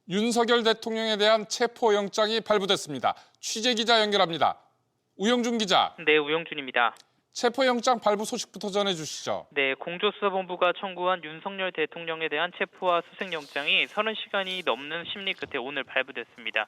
윤석열 대통령에 대한 체포영장이 발부됐습니다. 취재기자 연결합니다. 우영준 기자. 네, 우영준입니다. 체포영장 발부 소식부터 전해주시죠. 네, 공조수사본부가 청구한 윤석열 대통령에 대한 체포와 수색영장이 30시간이 넘는 심리 끝에 오늘 발부됐습니다.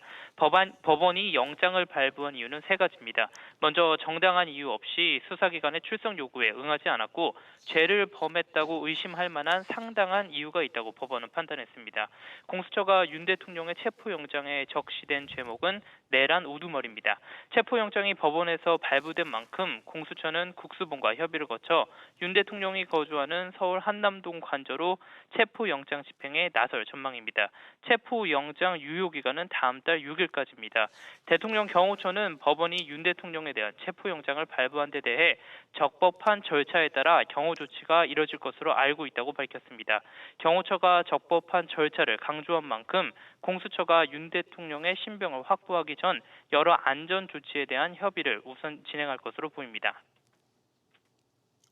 법원이 영장을 발부한 이유는 세 가지입니다. 먼저 정당한 이유 없이 수사기관의 출석 요구에 응하지 않았고 죄를 범했다고 의심할 만한 상당한 이유가 있다고 법원은 판단했습니다. 공수처가 윤 대통령의 체포영장에 적시된 제목은 내란 우두머리입니다. 체포영장이 법원에서 발부된 만큼 공수처는 국수본과 협의를 거쳐 윤 대통령이 거주하는 서울 한남동 관저로 체포영장 집행에 나설 전망입니다. 체포영장 유효기간은 다음 달 6일까지입니다. 대통령 경호처는 법원이 윤 대통령에 대한 체포영장을 발부한 데 대해 적법한 절차에 따라 경호 조치가 이뤄질 것으로 알고 있다고 밝혔습니다. 경호처가 적법한 절차를 강조한 만큼 공수처가 윤 대통령의 신병을 확보하기 전 여러 안전 조치에 대한 협의를 우선 진행할 것으로 보입니다.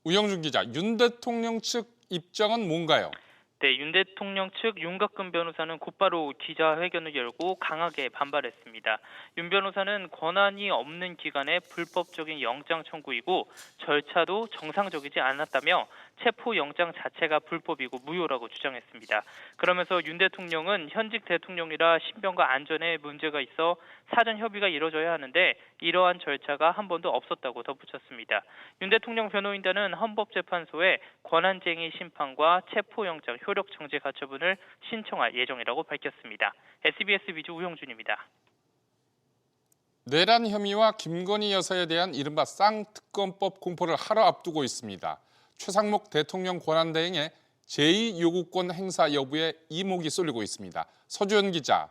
우영준 기자, 윤 대통령 측 입장은 뭔가요? 네, 윤 대통령 측 윤곽근 변호사는 곧바로 기자회견을 열고 강하게 반발했습니다. 윤 변호사는 권한이 없는 기관의 불법적인 영장 청구이고 절차도 정상적이지 않았다며 체포영장 자체가 불법이고 무효라고 주장했습니다. 그러면서 윤 대통령은 현직 대통령이라 신병과 안전에 문제가 있어 사전 협의가 이뤄져야 하는데 이러한 절차가 한 번도 없었다고 덧붙였습니다. 윤 대통령 변호인단은 헌법재판소에 권한쟁의 심판과 체포영장 효력정지 가처분을 신청할 예정이라고 밝혔습니다. SBS 위즈 우영준입니다. 내란 혐의와 김건희 여사에 대한 이른바 쌍특검법 공포를 하루 앞두고 있습니다. 최상목 대통령 권한대행의 제2요구권 행사 여부에 이목이 쏠리고 있습니다. 서주현 기자.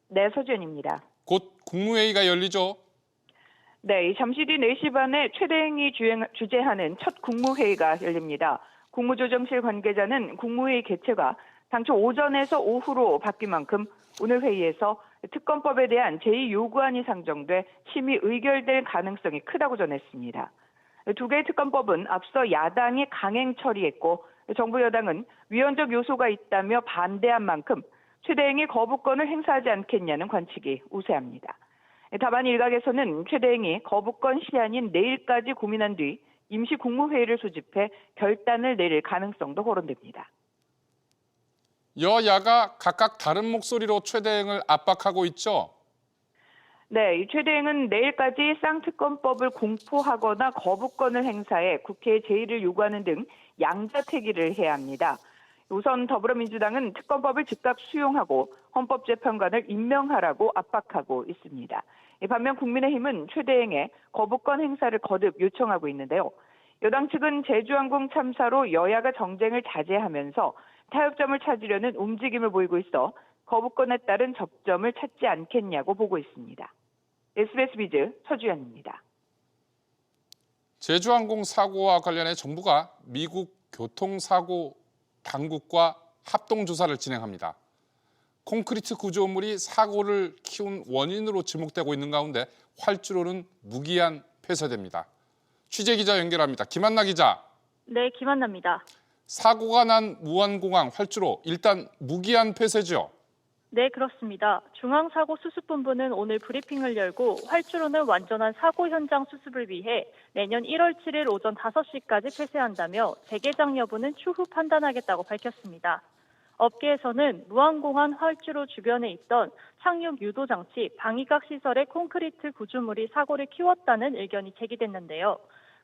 네, 서주현입니다. 곧 국무회의가 열리죠? 네, 잠시 뒤 4시 반에 최대행이 주재하는 첫 국무회의가 열립니다. 국무조정실 관계자는 국무회의 개최가 당초 오전에서 오후로 바뀐 만큼 오늘 회의에서 특검법에 대한 제2요구안이 상정돼 심의 의결될 가능성이 크다고 전했습니다. 두 개의 특검법은 앞서 야당이 강행 처리했고 정부 여당은 위헌적 요소가 있다며 반대한 만큼 최대행이 거부권을 행사하지 않겠냐는 관측이 우세합니다. 다만 일각에서는 최대행이 거부권 시한인 내일까지 고민한 뒤 임시 국무회의를 소집해 결단을 내릴 가능성도 거론됩니다. 여야가 각각 다른 목소리로 최대행을 압박하고 있죠? 네, 이 최대행은 내일까지 쌍특검법을 공포하거나 거부권을 행사해 국회에 제의를 요구하는 등 양자택일을 해야 합니다. 우선 더불어민주당은 특검법을 즉각 수용하고 헌법재판관을 임명하라고 압박하고 있습니다. 반면 국민의힘은 최대행의 거부권 행사를 거듭 요청하고 있는데요. 여당 측은 제주항공 참사로 여야가 정쟁을 자제하면서 타협점을 찾으려는 움직임을 보이고 있어 거부권에 따른 접점을 찾지 않겠냐고 보고 있습니다. SBS 비즈 서주현입니다. 제주항공 사고와 관련해 정부가 미국 교통사고 당국과 합동조사를 진행합니다. 콘크리트 구조물이 사고를 키운 원인으로 지목되고 있는 가운데 활주로는 무기한 폐쇄됩니다. 취재기자 연결합니다. 김한나 기자. 네, 김한나입니다. 사고가 난 무안공항 활주로 일단 무기한 폐쇄죠? 네, 그렇습니다. 중앙사고수습본부는 오늘 브리핑을 열고 활주로는 완전한 사고 현장 수습을 위해 내년 1월 7일 오전 5시까지 폐쇄한다며 재개장 여부는 추후 판단하겠다고 밝혔습니다. 업계에서는 무안공항 활주로 주변에 있던 착륙 유도 장치, 방위각 시설의 콘크리트 구조물이 사고를 키웠다는 의견이 제기됐는데요.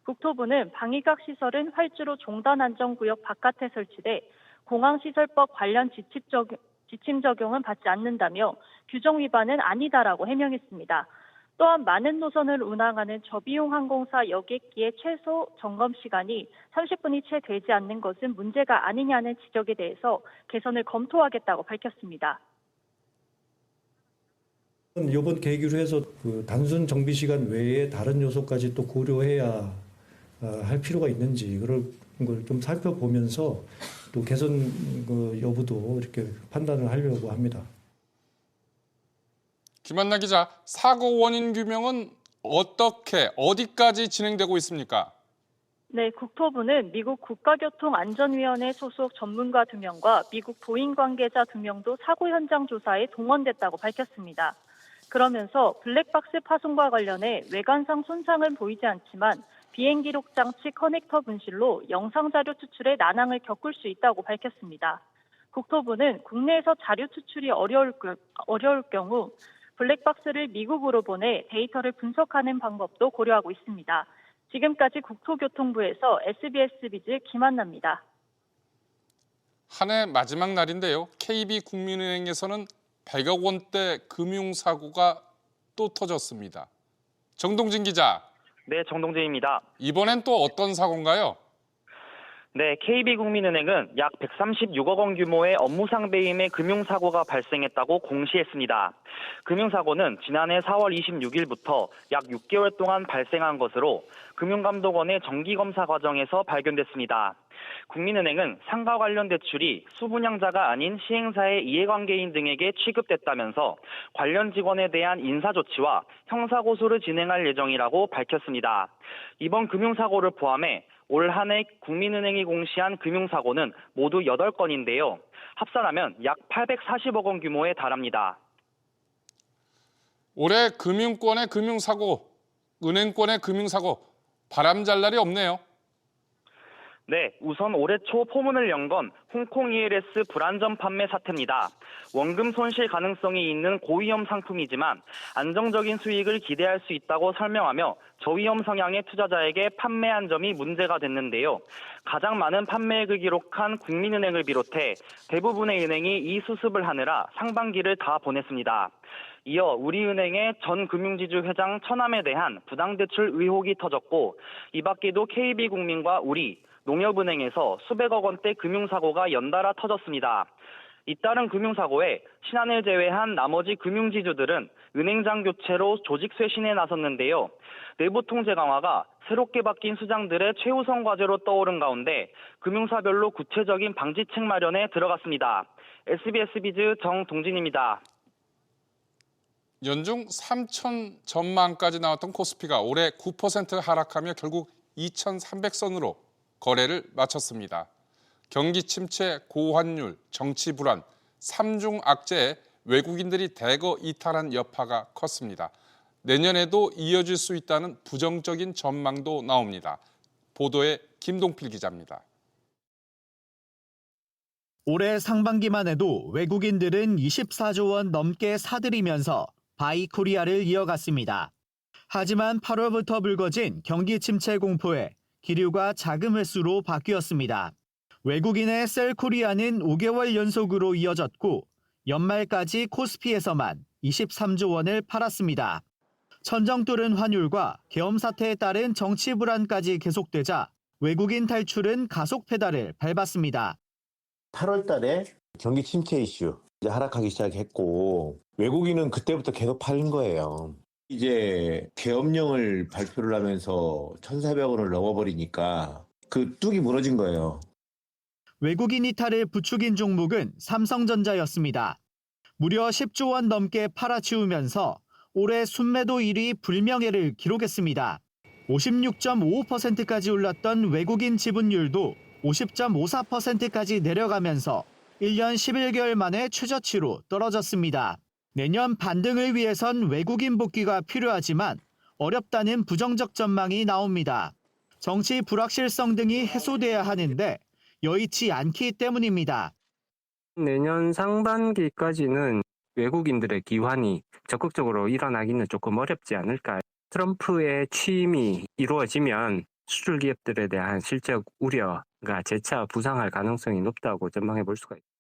국토부는 방위각 시설은 활주로 종단 안전구역 바깥에 설치돼 공항시설법 관련 지침 적용은 받지 않는다며 규정 위반은 아니다라고 해명했습니다. 또한 많은 노선을 운항하는 저비용 항공사 여객기의 최소 점검 시간이 30분이 채 되지 않는 것은 문제가 아니냐는 지적에 대해서 개선을 검토하겠다고 밝혔습니다. 이번 계기로 해서 단순 정비 시간 외에 다른 요소까지 또 고려해야 할 필요가 있는지 그런 걸 좀 살펴보면서 또 개선 여부도 이렇게 판단을 하려고 합니다. 김한나 기자, 사고 원인 규명은 어디까지 진행되고 있습니까? 네, 국토부는 미국 국가교통안전위원회 소속 전문가 2명과 미국 보잉 관계자 2명도 사고 현장 조사에 동원됐다고 밝혔습니다. 그러면서 블랙박스 파손과 관련해 외관상 손상은 보이지 않지만 비행 기록 장치 커넥터 분실로 영상 자료 추출에 난항을 겪을 수 있다고 밝혔습니다. 국토부는 국내에서 자료 추출이 어려울 경우 블랙박스를 미국으로 보내 데이터를 분석하는 방법도 고려하고 있습니다. 지금까지 국토교통부에서 SBS 비즈 김한나입니다. 한 해 마지막 날인데요. KB국민은행에서는 100억 원대 금융사고가 또 터졌습니다. 정동진 기자. 네, 정동진입니다. 이번엔 또 어떤 사고인가요? 네, KB국민은행은 약 136억 원 규모의 업무상 배임의 금융사고가 발생했다고 공시했습니다. 금융사고는 지난해 4월 26일부터 약 6개월 동안 발생한 것으로 금융감독원의 정기검사 과정에서 발견됐습니다. 국민은행은 상가 관련 대출이 수분양자가 아닌 시행사의 이해관계인 등에게 취급됐다면서 관련 직원에 대한 인사조치와 형사고소를 진행할 예정이라고 밝혔습니다. 이번 금융사고를 포함해 올 한 해 국민은행이 공시한 금융사고는 모두 8건인데요. 합산하면 약 840억 원 규모에 달합니다. 올해 금융권의 금융사고, 은행권의 금융사고, 바람잘 날이 없네요. 네, 우선 올해 초 포문을 연 건 홍콩 ELS 불안전 판매 사태입니다. 원금 손실 가능성이 있는 고위험 상품이지만 안정적인 수익을 기대할 수 있다고 설명하며 저위험 성향의 투자자에게 판매한 점이 문제가 됐는데요. 가장 많은 판매액을 기록한 국민은행을 비롯해 대부분의 은행이 이 수습을 하느라 상반기를 다 보냈습니다. 이어 우리은행의 전 금융지주 회장 처남에 대한 부당대출 의혹이 터졌고 이 밖에도 KB국민과 우리, 농협은행에서 수백억 원대 금융사고가 연달아 터졌습니다. 잇따른 금융사고에 신한을 제외한 나머지 금융지주들은 은행장 교체로 조직 쇄신에 나섰는데요. 내부 통제 강화가 새롭게 바뀐 수장들의 최우선 과제로 떠오른 가운데 금융사별로 구체적인 방지책 마련에 들어갔습니다. SBS 비즈 정동진입니다. 연중 3천 전망까지 나왔던 코스피가 올해 9% 하락하며 결국 2,300선으로 거래를 마쳤습니다. 경기 침체, 고환율, 정치 불안, 삼중 악재에 외국인들이 대거 이탈한 여파가 컸습니다. 내년에도 이어질 수 있다는 부정적인 전망도 나옵니다. 보도에 김동필 기자입니다. 올해 상반기만 해도 외국인들은 24조 원 넘게 사들이면서 바이코리아를 이어갔습니다. 하지만 8월부터 불거진 경기 침체 공포에 기류가 자금 회수로 바뀌었습니다. 외국인의 셀코리아는 5개월 연속으로 이어졌고 연말까지 코스피에서만 23조 원을 팔았습니다. 천정 뚫은 환율과 계엄 사태에 따른 정치 불안까지 계속되자 외국인 탈출은 가속 페달을 밟았습니다. 8월 달에 경기 침체 이슈 이제 하락하기 시작했고 외국인은 그때부터 계속 팔린 거예요. 이제 계엄령을 발표를 하면서 1,400원을 넘어버리니까 그 뚝이 무너진 거예요. 외국인 이탈을 부추긴 종목은 삼성전자였습니다. 무려 10조 원 넘게 팔아치우면서 올해 순매도 1위 불명예를 기록했습니다. 56.55%까지 올랐던 외국인 지분율도 50.54%까지 내려가면서 1년 11개월 만에 최저치로 떨어졌습니다. 내년 반등을 위해선 외국인 복귀가 필요하지만 어렵다는 부정적 전망이 나옵니다. 정치 불확실성 등이 해소돼야 하는데 여의치 않기 때문입니다. 내년 상반기까지는 외국인들의 기환이 적극적으로 일어나기는 조금 어렵지 않을까. 트럼프의 취임이 이루어지면 수출 기업들에 대한 실적 우려가 재차 부상할 가능성이 높다고 전망해 볼 수가 있습니다.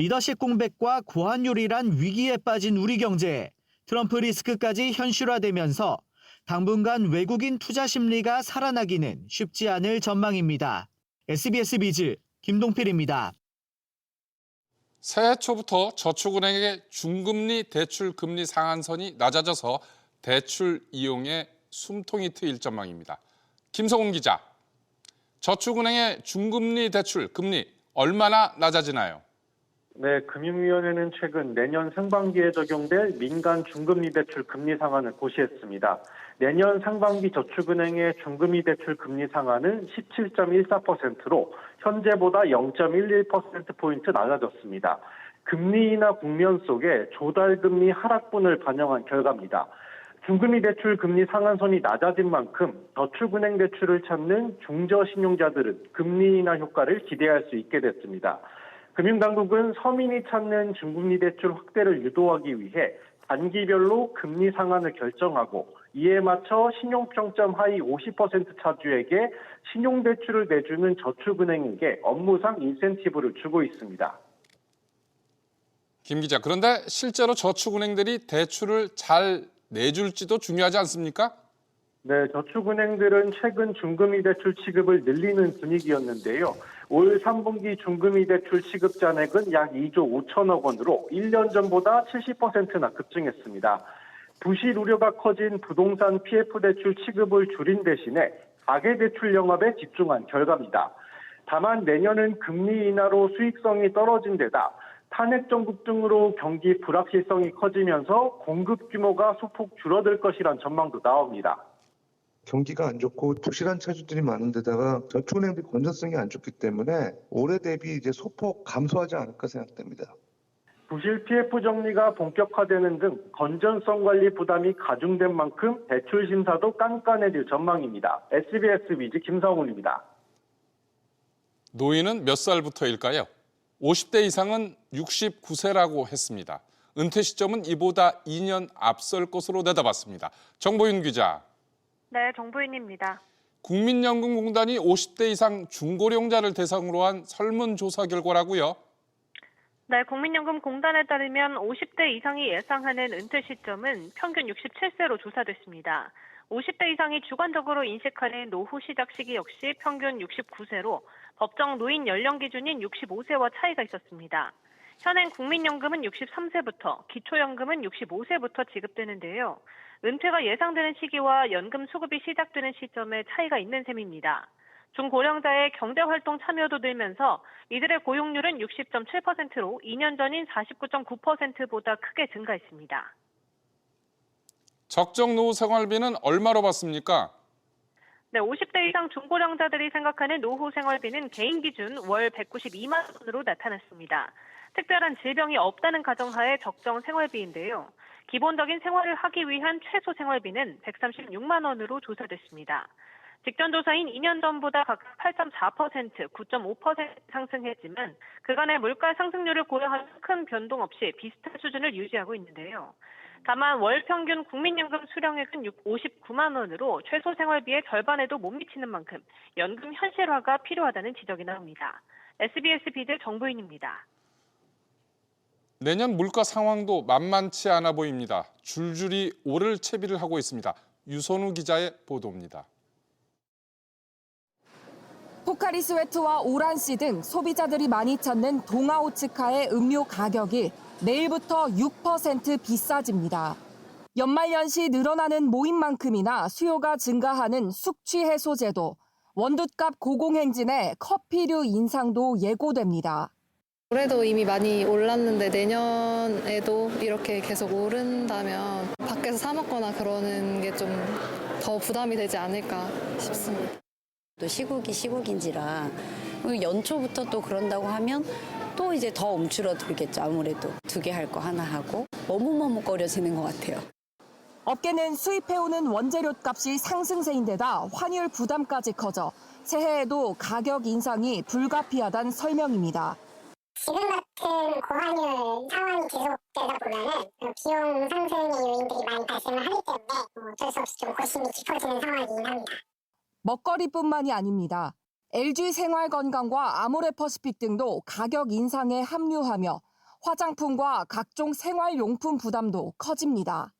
리더십 공백과 고환율이란 위기에 빠진 우리 경제에 트럼프 리스크까지 현실화되면서 당분간 외국인 투자 심리가 살아나기는 쉽지 않을 전망입니다. SBS 비즈 김동필입니다. 새해 초부터 저축은행의 중금리 대출 금리 상한선이 낮아져서 대출 이용에 숨통이 트일 전망입니다. 김성훈 기자, 저축은행의 중금리 대출 금리 얼마나 낮아지나요? 네, 금융위원회는 최근 내년 상반기에 적용될 민간 중금리 대출 금리 상한을 고시했습니다. 내년 상반기 저축은행의 중금리 대출 금리 상한은 17.14%로 현재보다 0.11%포인트 낮아졌습니다. 금리 인하 국면 속에 조달금리 하락분을 반영한 결과입니다. 중금리 대출 금리 상한선이 낮아진 만큼 저축은행 대출을 찾는 중저신용자들은 금리 인하 효과를 기대할 수 있게 됐습니다. 금융당국은 서민이 찾는 중금리 대출 확대를 유도하기 위해 단기별로 금리 상한을 결정하고 이에 맞춰 신용평점 하위 50% 차주에게 신용대출을 내주는 저축은행에게 업무상 인센티브를 주고 있습니다. 김 기자, 그런데 실제로 저축은행들이 대출을 잘 내줄지도 중요하지 않습니까? 네, 저축은행들은 최근 중금리 대출 취급을 늘리는 분위기였는데요. 올 3분기 중금리 대출 취급 잔액은 약 2조 5천억 원으로 1년 전보다 70%나 급증했습니다. 부실 우려가 커진 부동산 PF 대출 취급을 줄인 대신에 가계대출 영업에 집중한 결과입니다. 다만 내년은 금리 인하로 수익성이 떨어진 데다 탄핵 정국 등으로 경기 불확실성이 커지면서 공급 규모가 소폭 줄어들 것이란 전망도 나옵니다. 경기가 안 좋고 부실한 차주들이 많은 데다가 저축은행들이 건전성이 안 좋기 때문에 올해 대비 이제 소폭 감소하지 않을까 생각됩니다. 부실 PF 정리가 본격화되는 등 건전성 관리 부담이 가중된 만큼 대출 심사도 깐깐해질 전망입니다. SBS 위즈 김성훈입니다. 노인은 몇 살부터일까요? 50대 이상은 69세라고 했습니다. 은퇴 시점은 이보다 2년 앞설 것으로 내다봤습니다. 정보윤 기자. 네, 정보윤입니다. 국민연금공단이 50대 이상 중고령자를 대상으로 한 설문조사 결과라고요? 네, 국민연금공단에 따르면 50대 이상이 예상하는 은퇴 시점은 평균 67세로 조사됐습니다. 50대 이상이 주관적으로 인식하는 노후 시작 시기 역시 평균 69세로 법정 노인 연령 기준인 65세와 차이가 있었습니다. 현행 국민연금은 63세부터, 기초연금은 65세부터 지급되는데요. 은퇴가 예상되는 시기와 연금 수급이 시작되는 시점에 차이가 있는 셈입니다. 중고령자의 경제활동 참여도 늘면서 이들의 고용률은 60.7%로 2년 전인 49.9%보다 크게 증가했습니다. 적정 노후 생활비는 얼마로 받습니까? 네, 50대 이상 중고령자들이 생각하는 노후 생활비는 개인 기준 월 192만 원으로 나타났습니다. 특별한 질병이 없다는 가정하에 적정 생활비인데요. 기본적인 생활을 하기 위한 최소 생활비는 136만 원으로 조사됐습니다. 직전 조사인 2년 전보다 각각 8.4%, 9.5% 상승했지만 그간의 물가 상승률을 고려한 큰 변동 없이 비슷한 수준을 유지하고 있는데요. 다만 월 평균 국민연금 수령액은 59만 원으로 최소 생활비의 절반에도 못 미치는 만큼 연금 현실화가 필요하다는 지적이 나옵니다. SBS 비드 정보인입니다. 내년 물가 상황도 만만치 않아 보입니다. 줄줄이 오를 채비를 하고 있습니다. 유선우 기자의 보도입니다. 포카리 스웨트와 오란씨 등 소비자들이 많이 찾는 동아오츠카의 음료 가격이 내일부터 6% 비싸집니다. 연말연시 늘어나는 모임만큼이나 수요가 증가하는 숙취 해소제도, 원두값 고공행진에 커피류 인상도 예고됩니다. 올해도 이미 많이 올랐는데 내년에도 이렇게 계속 오른다면 밖에서 사 먹거나 그러는 게 좀 더 부담이 되지 않을까 싶습니다. 또 시국이 시국인지라 연초부터 또 그런다고 하면 또 이제 더 움츠러들겠죠. 아무래도 2개 할 거 하나 하고 머뭇머뭇거려지는 것 같아요. 업계는 수입해오는 원재료 값이 상승세인데다 환율 부담까지 커져 새해에도 가격 인상이 불가피하다는 설명입니다. 지금 같은 고환율 상황이 계속되다 보면은 비용 상승의 요인들이 많이 발생을 하기 때문에 어쩔 수 없이 좀 고심이 깊어지는 상황이긴 합니다. 먹거리뿐만이 아닙니다. LG 생활건강과 아모레퍼시픽 등도 가격 인상에 합류하며 화장품과 각종 생활용품 부담도 커집니다.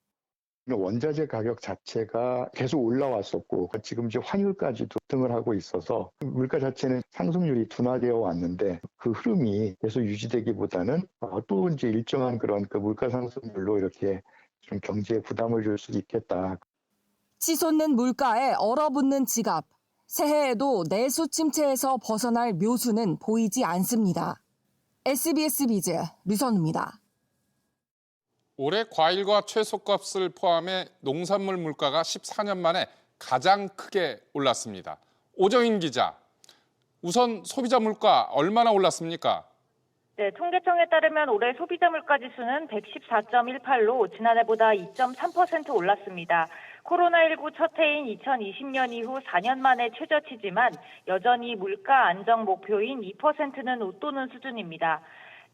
원자재 가격 자체가 계속 올라왔었고 지금 이제 환율까지도 등을 하고 있어서 물가 자체는 상승률이 둔화되어 왔는데 그 흐름이 계속 유지되기보다는 또 이제 일정한 그런 그 물가 상승률로 이렇게 좀 경제에 부담을 줄 수 있겠다. 치솟는 물가에 얼어붙는 지갑. 새해에도 내수 침체에서 벗어날 묘수는 보이지 않습니다. SBS 비즈 류선우입니다. 올해 과일과 채소값을 포함해 농산물 물가가 14년 만에 가장 크게 올랐습니다. 오정인 기자, 우선 소비자 물가 얼마나 올랐습니까? 네, 통계청에 따르면 올해 소비자 물가 지수는 114.18로 지난해보다 2.3% 올랐습니다. 코로나19 첫 해인 2020년 이후 4년 만에 최저치지만 여전히 물가 안정 목표인 2%는 웃도는 수준입니다.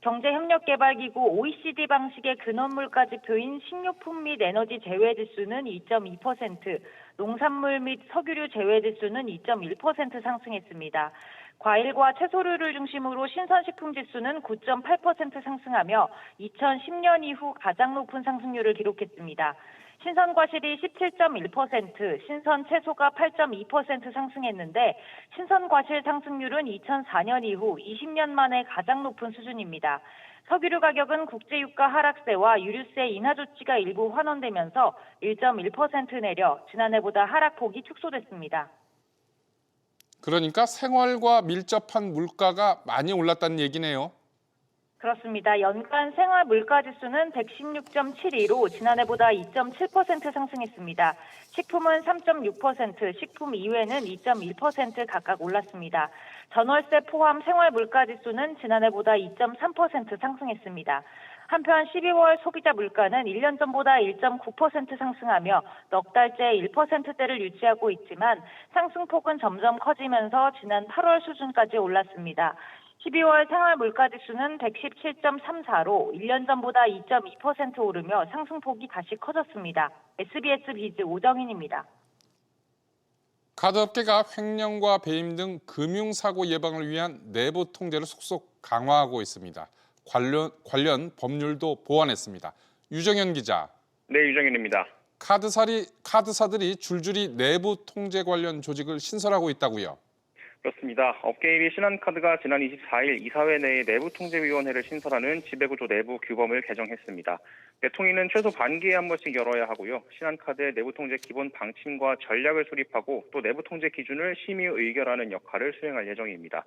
경제협력개발기구 OECD 방식의 근원물가 지표인 식료품 및 에너지 제외지수는 2.2%, 농산물 및 석유류 제외지수는 2.1% 상승했습니다. 과일과 채소류를 중심으로 신선식품 지수는 9.8% 상승하며 2010년 이후 가장 높은 상승률을 기록했습니다. 신선과실이 17.1%, 신선채소가 8.2% 상승했는데 신선과실 상승률은 2004년 이후 20년 만에 가장 높은 수준입니다. 석유류 가격은 국제유가 하락세와 유류세 인하 조치가 일부 환원되면서 1.1% 내려 지난해보다 하락폭이 축소됐습니다. 그러니까 생활과 밀접한 물가가 많이 올랐다는 얘기네요. 그렇습니다. 연간 생활 물가 지수는 116.72로 지난해보다 2.7% 상승했습니다. 식품은 3.6%, 식품 이외는 2.1% 각각 올랐습니다. 전월세 포함 생활 물가 지수는 지난해보다 2.3% 상승했습니다. 한편 12월 소비자 물가는 1년 전보다 1.9% 상승하며 넉 달째 1%대를 유지하고 있지만 상승폭은 점점 커지면서 지난 8월 수준까지 올랐습니다. 12월 생활 물가 지수는 117.34로 1년 전보다 2.2% 오르며 상승폭이 다시 커졌습니다. SBS 비즈 오정인입니다. 카드업계가 횡령과 배임 등 금융사고 예방을 위한 내부 통제를 속속 강화하고 있습니다. 관련 법률도 보완했습니다. 유정현 기자. 네, 유정현입니다. 카드사들이 줄줄이 내부 통제 관련 조직을 신설하고 있다고요. 그렇습니다. 업계 1위 신한카드가 지난 24일 이사회 내에 내부통제위원회를 신설하는 지배구조 내부 규범을 개정했습니다. 내통위는 최소 반기에 한 번씩 열어야 하고요. 신한카드의 내부통제 기본 방침과 전략을 수립하고 또 내부통제 기준을 심의 의결하는 역할을 수행할 예정입니다.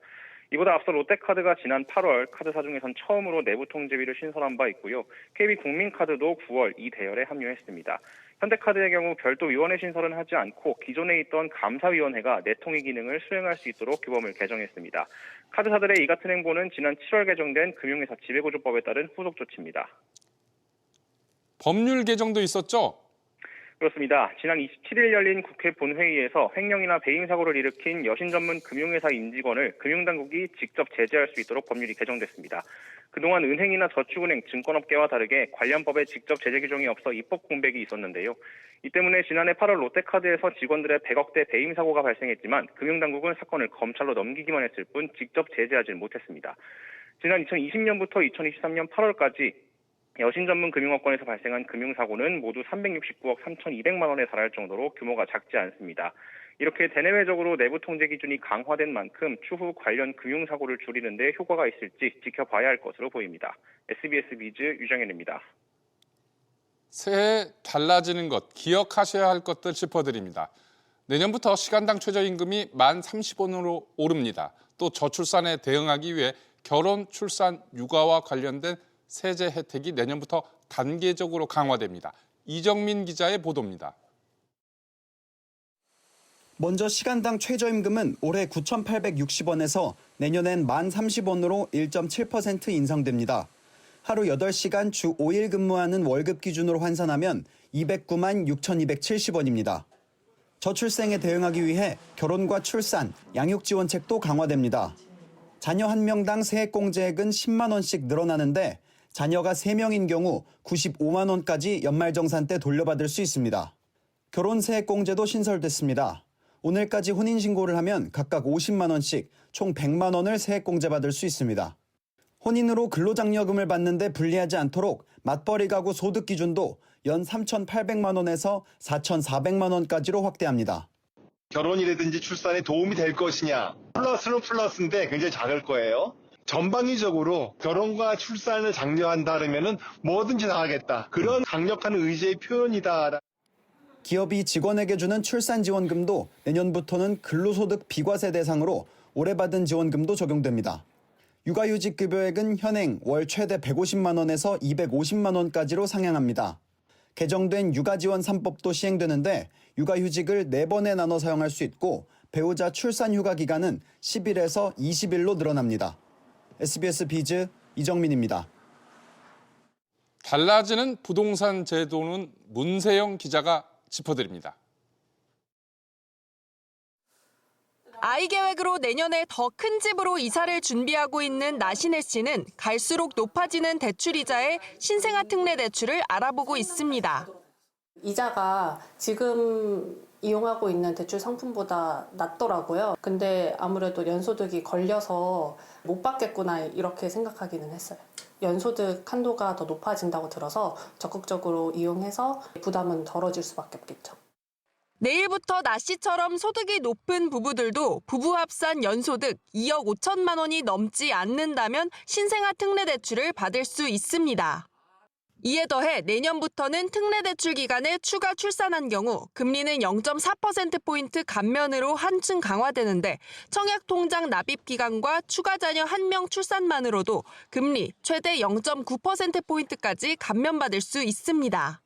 이보다 앞서 롯데카드가 지난 8월 카드사 중에선 처음으로 내부통제위를 신설한 바 있고요. KB국민카드도 9월 이 대열에 합류했습니다. 현대카드의 경우 별도 위원회 신설은 하지 않고 기존에 있던 감사위원회가 내통위 기능을 수행할 수 있도록 규범을 개정했습니다. 카드사들의 이 같은 행보는 지난 7월 개정된 금융회사 지배구조법에 따른 후속 조치입니다. 법률 개정도 있었죠? 그렇습니다. 지난 27일 열린 국회 본회의에서 횡령이나 배임 사고를 일으킨 여신 전문 금융회사 임직원을 금융당국이 직접 제재할 수 있도록 법률이 개정됐습니다. 그동안 은행이나 저축은행, 증권업계와 다르게 관련 법에 직접 제재 규정이 없어 입법 공백이 있었는데요. 이 때문에 지난해 8월 롯데카드에서 직원들의 100억대 배임 사고가 발생했지만 금융당국은 사건을 검찰로 넘기기만 했을 뿐 직접 제재하지 못했습니다. 지난 2020년부터 2023년 8월까지 여신 전문 금융업권에서 발생한 금융사고는 모두 369억 3,200만 원에 달할 정도로 규모가 작지 않습니다. 이렇게 대내외적으로 내부 통제 기준이 강화된 만큼 추후 관련 금융사고를 줄이는 데 효과가 있을지 지켜봐야 할 것으로 보입니다. SBS 비즈 유정현입니다. 새해 달라지는 것, 기억하셔야 할 것들 짚어드립니다. 내년부터 시간당 최저임금이 1,030원으로 오릅니다. 또 저출산에 대응하기 위해 결혼, 출산, 육아와 관련된 세제 혜택이 내년부터 단계적으로 강화됩니다. 이정민 기자의 보도입니다. 먼저 시간당 최저임금은 올해 9,860원에서 내년엔 1,030원으로 1.7% 인상됩니다. 하루 8시간 주 5일 근무하는 월급 기준으로 환산하면 209만 6,270원입니다. 저출생에 대응하기 위해 결혼과 출산, 양육 지원책도 강화됩니다. 자녀 1명당 세액공제액은 10만 원씩 늘어나는데 자녀가 3명인 경우 95만 원까지 연말정산 때 돌려받을 수 있습니다. 결혼 세액공제도 신설됐습니다. 오늘까지 혼인신고를 하면 각각 50만 원씩 총 100만 원을 세액공제 받을 수 있습니다. 혼인으로 근로장려금을 받는데 불리하지 않도록 맞벌이 가구 소득 기준도 연 3,800만 원에서 4,400만 원까지로 확대합니다. 결혼이라든지 출산에 도움이 될 것이냐. 플러스는 플러스인데 굉장히 작을 거예요. 전방위적으로 결혼과 출산을 장려한다면 뭐든지 다 하겠다. 그런 강력한 의지의 표현이다. 기업이 직원에게 주는 출산지원금도 내년부터는 근로소득 비과세 대상으로 올해 받은 지원금도 적용됩니다. 육아휴직 급여액은 현행 월 최대 150만 원에서 250만 원까지로 상향합니다. 개정된 육아지원 3법도 시행되는데 육아휴직을 4번에 나눠 사용할 수 있고 배우자 출산 휴가 기간은 10일에서 20일로 늘어납니다. SBS 비즈 이정민입니다. 달라지는 부동산 제도는 문세영 기자가 짚어드립니다. 아이 계획으로 내년에 더 큰 집으로 이사를 준비하고 있는 나신혜 씨는 갈수록 높아지는 대출이자에 신생아 특례 대출을 알아보고 있습니다. 이자가 지금 이용하고 있는 대출 상품보다 낮더라고요. 근데 아무래도 연소득이 걸려서 못 받겠구나 이렇게 생각하기는 했어요. 연소득 한도가 더 높아진다고 들어서 적극적으로 이용해서 부담은 덜어질 수밖에 없겠죠. 내일부터 나 씨처럼 소득이 높은 부부들도 부부 합산 연소득 2억 5천만 원이 넘지 않는다면 신생아 특례 대출을 받을 수 있습니다. 이에 더해 내년부터는 특례 대출 기간에 추가 출산한 경우 금리는 0.4%포인트 감면으로 한층 강화되는데 청약통장 납입 기간과 추가 자녀 1명 출산만으로도 금리 최대 0.9%포인트까지 감면받을 수 있습니다.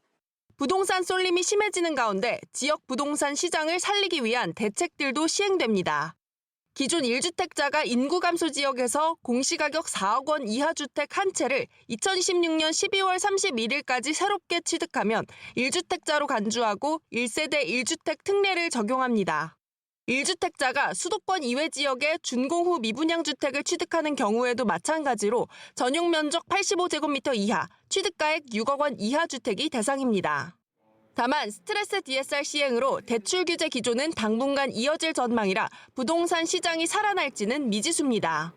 부동산 쏠림이 심해지는 가운데 지역 부동산 시장을 살리기 위한 대책들도 시행됩니다. 기존 1주택자가 인구 감소 지역에서 공시가격 4억 원 이하 주택 한 채를 2026년 12월 31일까지 새롭게 취득하면 1주택자로 간주하고 1세대 1주택 특례를 적용합니다. 1주택자가 수도권 이외 지역에 준공 후 미분양 주택을 취득하는 경우에도 마찬가지로 전용 면적 85제곱미터 이하, 취득가액 6억 원 이하 주택이 대상입니다. 다만 스트레스 DSR 시행으로 대출 규제 기조는 당분간 이어질 전망이라 부동산 시장이 살아날지는 미지수입니다.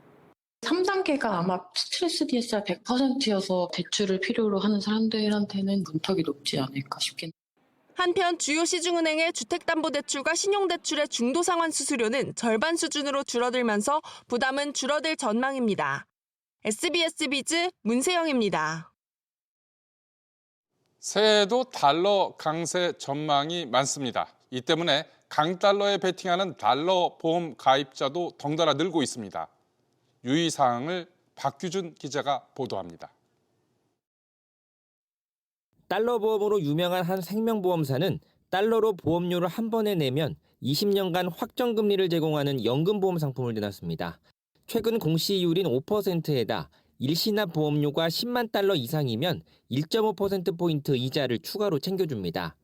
3단계가 아마 스트레스 DSR 100%여서 대출을 필요로 하는 사람들한테는 문턱이 높지 않을까 싶긴 합니다. 한편 주요 시중은행의 주택담보대출과 신용대출의 중도상환 수수료는 절반 수준으로 줄어들면서 부담은 줄어들 전망입니다. SBS 비즈 문세영입니다. 새해에도 달러 강세 전망이 많습니다. 이 때문에 강달러에 베팅하는 달러 보험 가입자도 덩달아 늘고 있습니다. 유의사항을 박규준 기자가 보도합니다. 달러 보험으로 유명한 한 생명보험사는 달러로 보험료를 한 번에 내면 20년간 확정금리를 제공하는 연금보험 상품을 내놨습니다. 최근 공시이율인 5%에다 일시납 보험료가 10만 달러 이상이면 1.5%포인트 이자를 추가로 챙겨줍니다.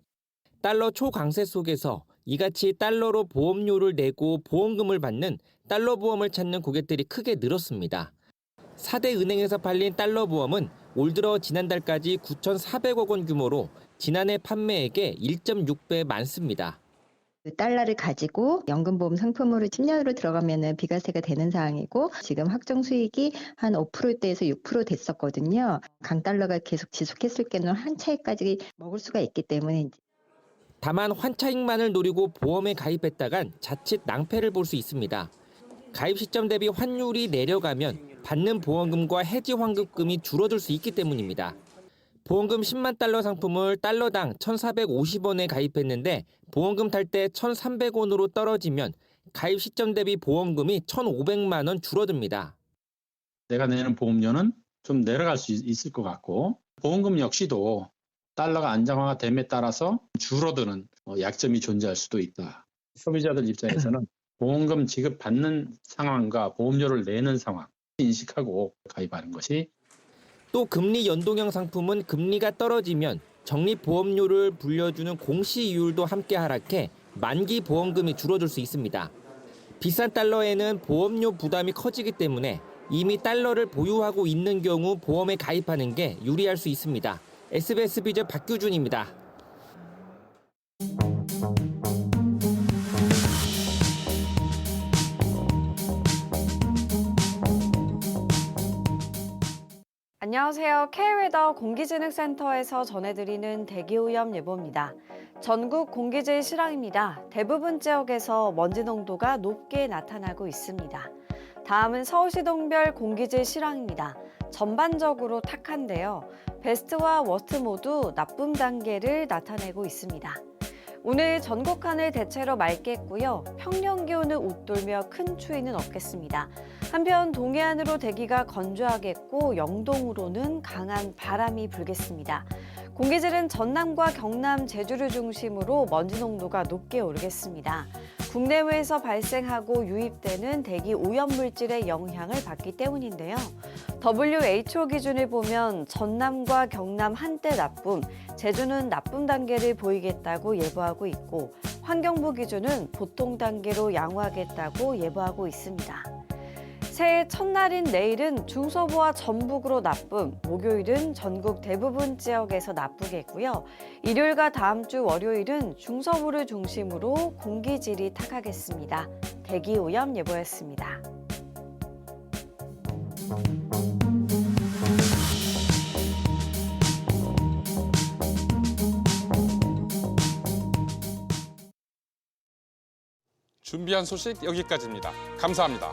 달러 초강세 속에서 이같이 달러로 보험료를 내고 보험금을 받는 달러 보험을 찾는 고객들이 크게 늘었습니다. 4대 은행에서 팔린 달러 보험은 올 들어 지난달까지 9,400억 원 규모로 지난해 판매액의 1.6배 많습니다. 달러를 가지고 연금보험 상품으로 10년으로 들어가면 비과세가 되는 상황이고 지금 확정 수익이 한 5%대에서 6% 됐었거든요. 강달러가 계속 지속했을 경우는 한 차익까지 먹을 수가 있기 때문에. 다만 환차익만을 노리고 보험에 가입했다간 자칫 낭패를 볼 수 있습니다. 가입 시점 대비 환율이 내려가면 받는 보험금과 해지 환급금이 줄어들 수 있기 때문입니다. 보험금 10만 달러 상품을 달러당 1,450원에 가입했는데 보험금 탈 때 1,300원으로 떨어지면 가입 시점 대비 보험금이 1,500만 원 줄어듭니다. 내가 내는 보험료는 좀 내려갈 수 있을 것 같고 보험금 역시도 달러가 안정화가 됨에 따라서 줄어드는 약점이 존재할 수도 있다. 소비자들 입장에서는 보험금 지급받는 상황과 보험료를 내는 상황 인식하고 가입하는 것이. 또 금리 연동형 상품은 금리가 떨어지면 적립보험료를 불려주는 공시이율도 함께 하락해 만기 보험금이 줄어들 수 있습니다. 비싼 달러에는 보험료 부담이 커지기 때문에 이미 달러를 보유하고 있는 경우 보험에 가입하는 게 유리할 수 있습니다. SBS 비즈 박규준입니다. 안녕하세요. K웨더 공기진흥센터에서 전해드리는 대기오염 예보입니다. 전국 공기질 실황입니다. 대부분 지역에서 먼지 농도가 높게 나타나고 있습니다. 다음은 서울시 동별 공기질 실황입니다. 전반적으로 탁한데요. 베스트와 워스트 모두 나쁨 단계를 나타내고 있습니다. 오늘 전국 하늘 대체로 맑겠고요. 평년 기온은 웃돌며 큰 추위는 없겠습니다. 한편 동해안으로 대기가 건조하겠고 영동으로는 강한 바람이 불겠습니다. 공기질은 전남과 경남, 제주를 중심으로 먼지 농도가 높게 오르겠습니다. 국내외에서 발생하고 유입되는 대기 오염물질의 영향을 받기 때문인데요. WHO 기준을 보면 전남과 경남 한때 나쁨, 제주는 나쁨 단계를 보이겠다고 예보하고 있고 환경부 기준은 보통 단계로 양호하겠다고 예보하고 있습니다. 새해 첫날인 내일은 중서부와 전북으로 나쁨, 목요일은 전국 대부분 지역에서 나쁘겠고요. 일요일과 다음 주 월요일은 중서부를 중심으로 공기질이 탁하겠습니다. 대기오염 예보였습니다. 준비한 소식 여기까지입니다. 감사합니다.